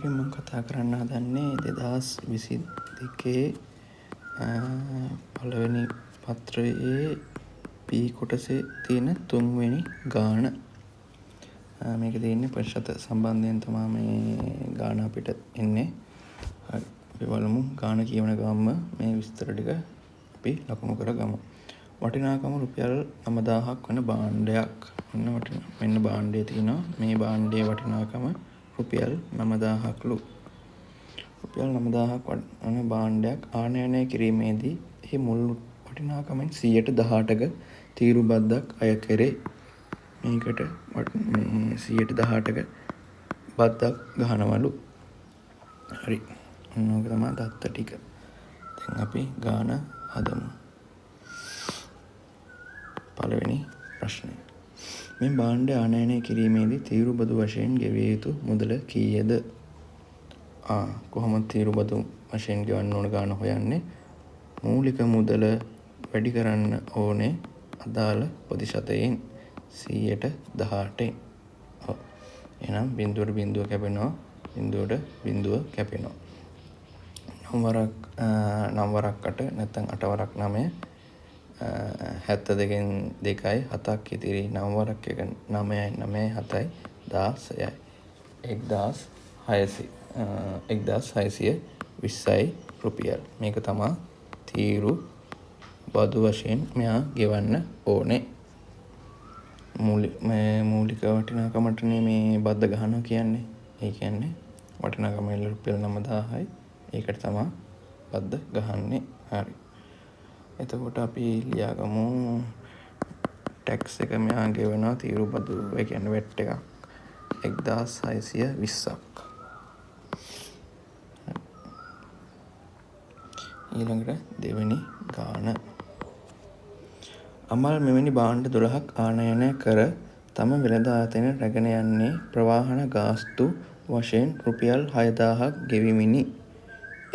එකෙන් මම කතා කරන්න හදන්නේ 2022 පළවෙනි පත්‍රයේ P කොටසේ තියෙන 3 වෙනි ගාන. මේක තියෙන්නේ ප්‍රශ්ත සම්බන්ධයෙන් තමයි මේ ගාන අපිට එන්නේ. හරි. අපි බලමු ගාන කියවන ගමන්ම මේ විස්තර ටික අපි ලකුණු කරගමු. වටිනාකම රුපියල් 9000ක් වන භාණ්ඩයක්. මෙන්න භාණ්ඩය තියෙනවා. මේ භාණ්ඩයේ වටිනාකම රුපියල් 9000ක්ලු. රුපියල් 9000ක් වන භාණ්ඩයක් ආනයනය කිරීමේදී එහි මුල් වටිනාකමෙන් 18%ක තීරු බද්දක් අය කෙරේ. මේකට මේ 18%ක බද්දක් ගහනවලු. හරි. ඔන්නෝක තමයි දත්ත ටික. දැන් අපි ගාන හදමු. පළවෙනි ප්‍රශ්නය. මේ භාණ්ඩ ආනයනය කිරීමේදී තීරු බදු වශයෙන් ගෙවිය යුතු මුදල කීයද? කොහොමද තීරු බදු වශයෙන් ගෙවන්න ඕන ගාන හොයන්නේ? මූලික මුදල වැඩි කරන්න ඕනේ අදාළ ප්‍රතිශතයෙන් 118න්. එහෙනම් බිඳුවට බිඳුව කැපෙනවා. බිඳුවට බිඳුව කැපෙනවා. 9 වරක් 8 නැත්නම් 8 වරක් 9 72න් 2යි 7ක් ඉතිරි 9 වරක් 1 9යි 9යි 7යි 16යි 1620යි රුපියල්. මේක තමයි තීරු බදු වශයෙන් මෙයා ගෙවන්න ඕනේ. මූලික වටිනාකමටනේ මේ බද්ද ගහනවා කියන්නේ. ඒ කියන්නේ වටිනාකම රුපියල් 9000යි. ඒකට තමයි බද්ද ගහන්නේ. හරි. එතකොට අපි ලියාගමු ටැක්ස් එක මෙයා ගෙවනවා තීරු බදු. ඒ කියන්නේ වැට් එකක් 1620ක්. ඊළඟට දෙවෙනි ගාන. අමල් මෙවැනි භාණ්ඩ 12ක් ආනයනය කර තම වෙළඳ ආයතනය රැගෙන යන්නේ ප්‍රවාහන ගාස්තු වශයෙන් රුපියල් 6000ක් ගෙවිමිනි.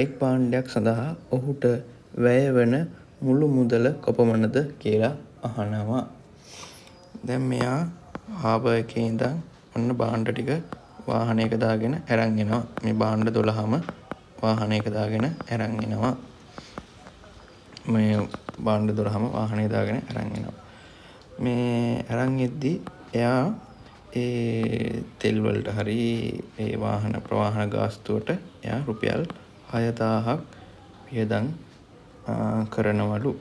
එක් භාණ්ඩයක් සඳහා ඔහුට වැය වන මුළු මුදල කොපමණද කියලා අහනවා. දැන් මෙයා හාබර් එකේ ඉඳන් ඔන්න භාණ්ඩ ටික වාහනයක දාගෙන අරන් එනවා. මේ භාණ්ඩ 12ම වාහනයක දාගෙන අරන් එනවා. මේ භාණ්ඩ 12ම වාහනේ දාගෙන අරන් එනවා. මේ අරන් එද්දි එයා ඒ තෙල් වලට හරි ඒ වාහන ප්‍රවාහන ගාස්තුවට එයා රුපියල් 6000ක් වියදම් කරනවලු.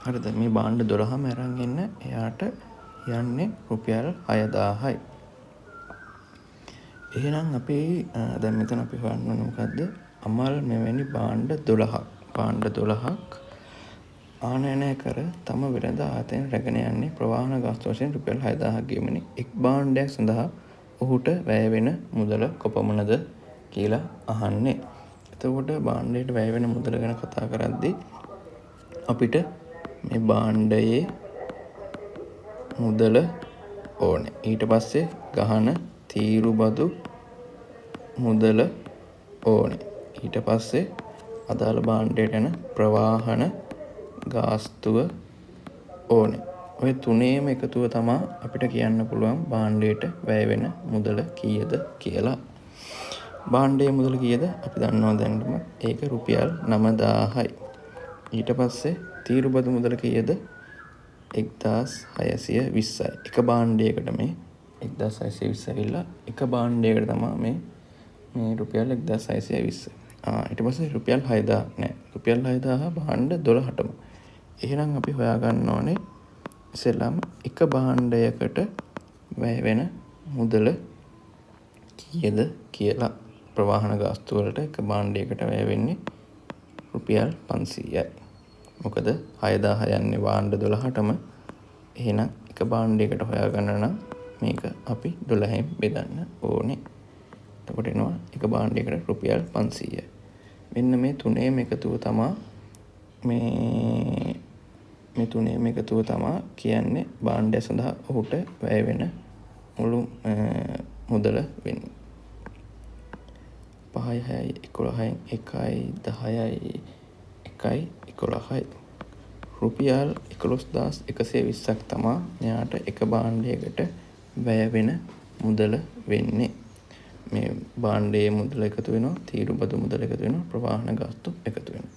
හරිද? මේ භාණ්ඩ 12ම අරන් එන්න එයාට යන්නේ රුපියල් 6000යි. එහෙනම් අපි දැන් මෙතන අපි හොයන්න ඕනේ මොකද්ද? අමල් මෙවැනි භාණ්ඩ 12ක් ආනයනය කර තම වෙළඳ ආයතනය රැගෙන යන්නේ ප්‍රවාහන ගාස්තු වශයෙන් රුපියල් 6000ක් ගෙවමිනි. එක් භාණ්ඩයක් සඳහා ඔහුට වැය වෙන මුදල කොපමණද කියලා අහන්නේ. එතකොට භාණ්ඩයට වැය වෙන මුදල ගැන කතා කරද්දී අපිට මේ භාණ්ඩයේ මුදල ඕනේ. ඊට පස්සේ ගහන තීරු බදු මුදල ඕනේ. ඊට පස්සේ අදාළ භාණ්ඩයට යන ප්‍රවාහන ගාස්තුව ඕනේ. ඔය තුනේම එකතුව තමයි අපිට කියන්න පුළුවන් භාණ්ඩයට වැය වෙන මුදල කීයද කියලා. භාණ්ඩයේ මුදල කීයද? අපි දන්නවා දැන්ම ඒක රුපියල් 9000යි. ඊට පස්සේ තීරු බදු මුදල කීයද? 1620යි. එක භාණ්ඩයකට මේ 1620 ඇවිල්ලා එක භාණ්ඩයකට තමයි මේ රුපියල් 1620. ඊට පස්සේ රුපියල් 6000 නෑ. රුපියල් 6000 භාණ්ඩ 12ටම. එහෙනම් අපි හොයා ගන්න ඕනේ ඉතින්ලාම එක භාණ්ඩයකට වැය වෙන මුදල කීයද කියලා. ප්‍රවාහන ගාස්තු වලට එක භාණ්ඩයකට වැය වෙන්නේ රුපියල් 500යි. මොකද 6000 යන්නේ භාණ්ඩ 12ටම. එහෙනම් එක භාණ්ඩයකට හොයා ගන්න නම් මේක අපි 12න් බෙදන්න ඕනේ. එතකොට එනවා එක භාණ්ඩයකට රුපියල් 500යි. මෙන්න මේ තුනේම එකතුව තමයි මේ තුනේම එකතුව තමයි කියන්නේ භාණ්ඩය සඳහා ඔහුට වැය වෙන මුළු මුදල වෙන්නේ. 5යි 6යි 11යි 1යි 10යි 1යි 11යි රුපියල් 11120ක් තමයි මෙයාට එක භාණ්ඩයකට වැය වෙන මුදල වෙන්නේ. මේ භාණ්ඩයේ මුදල එකතු වෙනවා, තීරු බදු මුදල එකතු වෙනවා, ප්‍රවාහන ගාස්තු එකතු වෙනවා.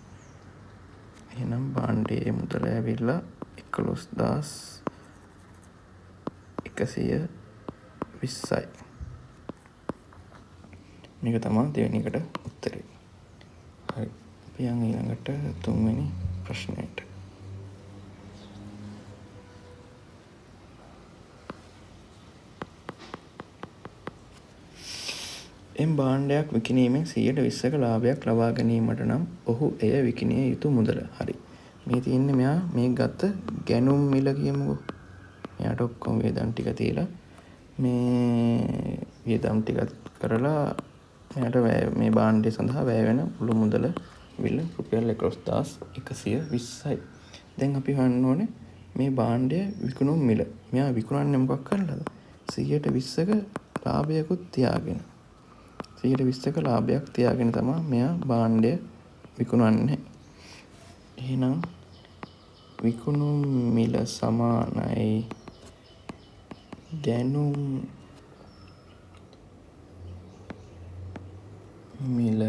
එහෙනම් භාණ්ඩයේ මුදල ඇවිල්ලා 11,120යි. මේක තමයි දෙවෙනි එකට උත්තරේ. හරි. අපි යන් ඊළඟට තුන්වෙනි ප්‍රශ්නයට. එම් භාණ්ඩයක් විකිණීමෙන් 120ක ලාභයක් ලබා ගැනීමට නම් ඔහු එය විකිණිය යුතු මුදල. හරි. මේ තියෙන්නේ මෙයා මේ ගත්ත ගැනුම් මිල කියමුකෝ. මෙයාට ඔක්කොම වේදම් ටික තියලා මේ වේදම් ටික කරලා මෙයාට මේ භාණ්ඩය සඳහා වැය වෙන මුළු මුදල විල රුපියල් 11,120යි. දැන් අපි හොයන්න ඕනේ මේ භාණ්ඩය විකුණුම් මිල. මෙයා විකුණන්නේ මොකක් කරලාද? 120ක ලාභයකුත් තියාගෙන. 120ක ලාභයක් තියාගෙන තමයි මෙයා භාණ්ඩය විකුණන්නේ. එහෙනම් විකුණුම් මිල සමානයි ගැනුම් මිල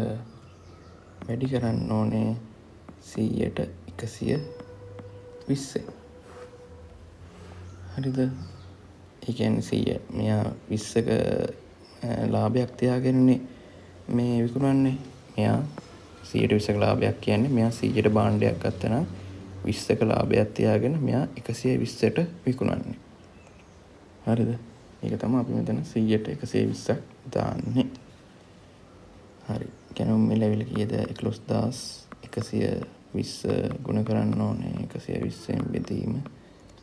වැඩි කරන්න ඕනේ 100ට 120. හරිද? ඒ කියන්නේ 100 මෙයා 20ක ලාභයක් තියාගෙනනේ මේ විකුණන්නේ. මෙයා 120ක ලාභයක් කියන්නේ මෙයා 100ට භාණ්ඩයක් ගත්තා නම් 20ක ලාභයක් තියාගෙන මෙයා 120ට විකුණන්නේ. හරිද? ඒක තමයි අපි මෙතන 100ට 120ක් දාන්නේ. හරි. ගැනුම් මිල ඇවිල්ලා කීයද? 11,120 ගුණ කරන්න ඕනේ 120ෙන් බෙදීම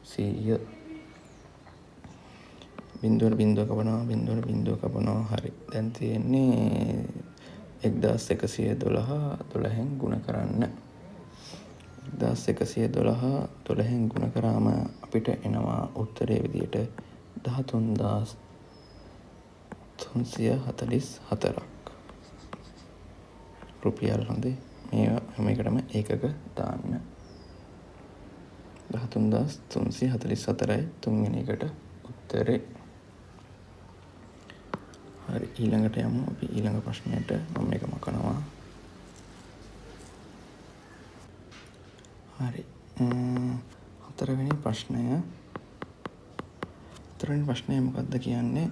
100. බිංදුවට බිංදුව කපනවා. හරි. දැන් තියෙන්නේ 1112න් ගුණ කරන්න. 1112න් ගුණ කරාම අපිට එනවා උත්තරේ විදියට 13,344ක්. රුපියල් හොඳේ. මේවා හැම එකටම ඒකක දාන්න. 13,344යි තුන්වෙනි එකට උත්තරේ. හරි. ඊළඟට යමු අපි ඊළඟ ප්‍රශ්නයට. මම මේක මකනවා. හරි. හතරවෙනි ප්‍රශ්නය මොකක්ද කියන්නේ?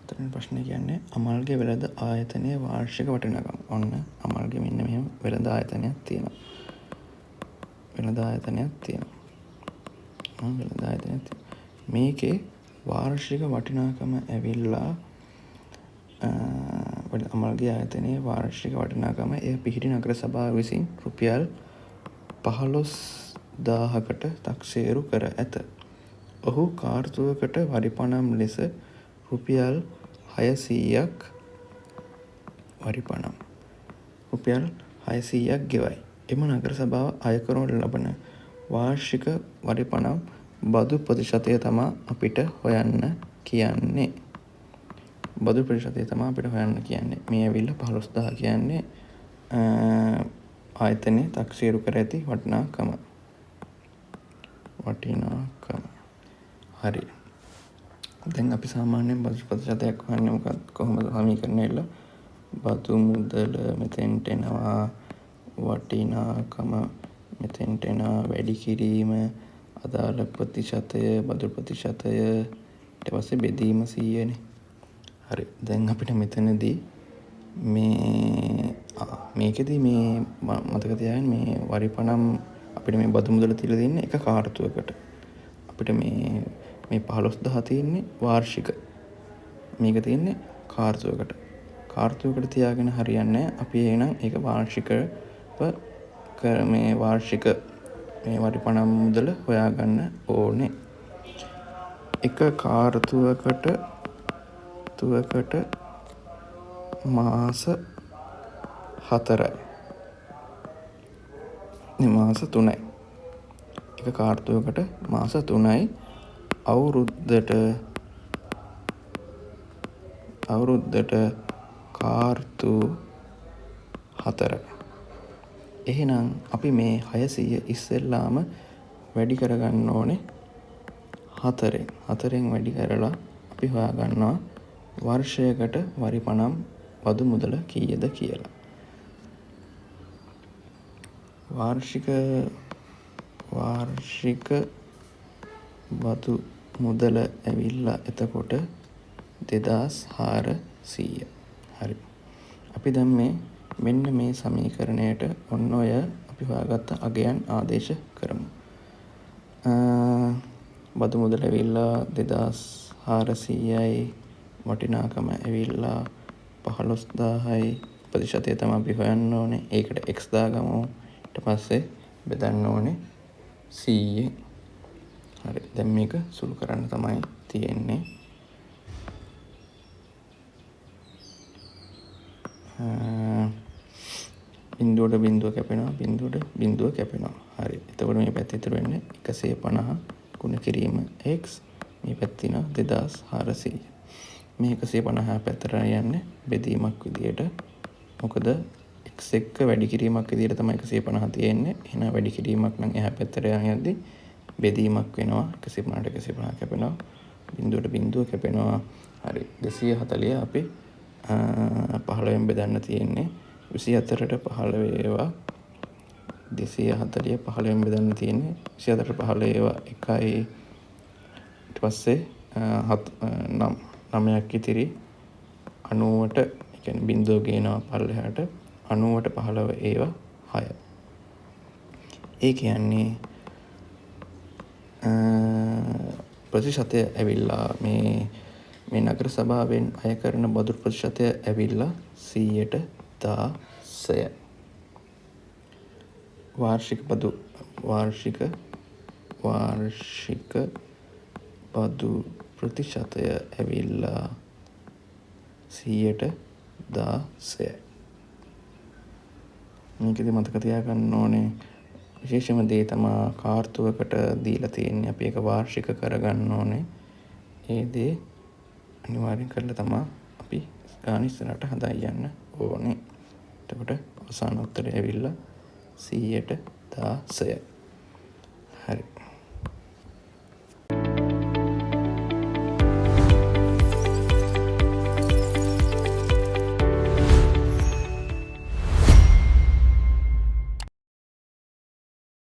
හතරවෙනි ප්‍රශ්නය කියන්නේ අමල්ගේ වෙළඳ ආයතනයේ වාර්ෂික වටිනාකම. ඔන්න අමල්ගේ මෙන්න මෙහෙම වෙළඳ ආයතනයක් තියෙනවා. මේකේ වාර්ෂික වටිනාකම ඇවිල්ලා අමල්ගේ ආයතනයේ වාර්ෂික වටිනාකම එය පිහිටි නගර සභාව විසින් රුපියල් 15,000කට තක්සේරු කර ඇත. ඔහු කාර්තුවකට වරිපණම් ලෙස රුපියල් 600ක් ගෙවයි. එම නගර සභාව අය කරනු ලබන වාර්ෂික වරිපණම් බදු ප්‍රතිශතය තමා අපිට හොයන්න කියන්නේ. මේ ඇවිල්ලා 15,000 කියන්නේ ආයතනයේ තක්සේරු කර ඇති වටිනාකම. හරි. දැන් අපි සාමාන්‍යයෙන් බදු ප්‍රතිශතයක් හොයන්නේ කොහොමද? සමීකරණය එල්ල බදු මුදල මෙතෙන්ට එනවා, වටිනාකම මෙතෙන්ට එනවා, වැඩි කිරීම, අදාළ ප්‍රතිශතය, බදු ප්‍රතිශතය, ඊට පස්සේ බෙදීම 100නේ. හරි. දැන් අපිට මෙතනදී මේකෙදී මේ මතක තියාගන්න මේ වරිපණම් අපිට මේ බදු මුදල තියලා දෙන්නේ එක කාර්තුවකට. අපිට මේ 15,000 තියෙන්නේ වාර්ෂික. මේක තියෙන්නේ කාර්තුවකට. කාර්තුවකට තියාගෙන හරියන්නේ නැහැ. අපි එහෙනම් ඒක වාර්ෂික මේ වරිපණම් මුදල හොයාගන්න ඕනේ. එක කාර්තුවකට මාස 4යි. මාස 3යි. එක කාර්තුවකට මාස 3යි. අවුරුද්දට කාර්තු 4යි. එහෙනම් අපි මේ 600 ඉස්සෙල්ලාම වැඩි කරගන්න ඕනේ 4ෙන්. 4ෙන් වැඩි කරලා අපි හොයාගන්නවා වර්ෂයකට වරිපණම් බදු මුදල කීයද කියලා. වාර්ෂික බදු මුදල ඇවිල්ලා එතකොට 2400. හරි. අපි දැන් මෙන්න මේ සමීකරණයට ඔන්න ඔය අපි හොයාගත්ත අගයන් ආදේශ කරමු. බදු මුදල ඇවිල්ලා 2400යි, වටිනාකම ඇවිල්ලා 15000යි, ප්‍රතිශතය තමයි අපි හොයන්න ඕනේ. ඒකට x දාගමු. ඊට පස්සේ බෙදන්න ඕනේ 100ෙන්. හරි. දැන් මේක සුළු කරන්න තමයි තියෙන්නේ. බිඳුවට බිඳුව කැපෙනවා, බිඳුවට බිඳුව කැපෙනවා. හරි. එතකොට මේ පැත්තේ ඉතුරු වෙන්නේ 150 ගුණ කිරීම x, මේ පැත්තේ 2400. මේ 150 පැත්තට යන්නේ බෙදීමක් විදියට. මොකද x එක්ක වැඩි කිරීමක් විදියට තමයි 150 තියෙන්නේ. එහෙනම් වැඩි කිරීමක් නම් එහා පැත්තට යද්දී බෙදීමක් වෙනවා. 150ට 150 කැපෙනවා. බිඳුවට බිඳුව කැපෙනවා. හරි. 240 අපි 15න් බෙදන්න තියෙන්නේ. 24ට 15 ඒවා 240 15න් බෙදන්න තියෙන්නේ. 24ට 15 ඒවා 1යි. ඊට පස්සේ 9ක් ඉතිරි 90ට, ඒ කියන්නේ බිඳුව ගේනවා පල්ලෙහාට. 90ට 15 ඒවා 6. ඒ කියන්නේ ප්‍රතිශතය ඇවිල්ලා මේ නගර සභාවෙන් අය කරන බදු ප්‍රතිශතය ඇවිල්ලා 100%. වාර්ෂික බදු ප්‍රතිශතය ඇවිල්ලා 100%. මේකෙදි මතක තියාගන්න ඕනේ විශේෂම දේ තමයි කාර්තුවකට දීලා තියෙන්නේ. අපි ඒක වාර්ෂික කරගන්න ඕනේ. ඒ දේ අනිවාර්යෙන් කරලා තමයි අපි ගාන ඉස්සරහට හදායි යන්න ඕනේ. එතකොට අවසාන උත්තරය ඇවිල්ලා 100%.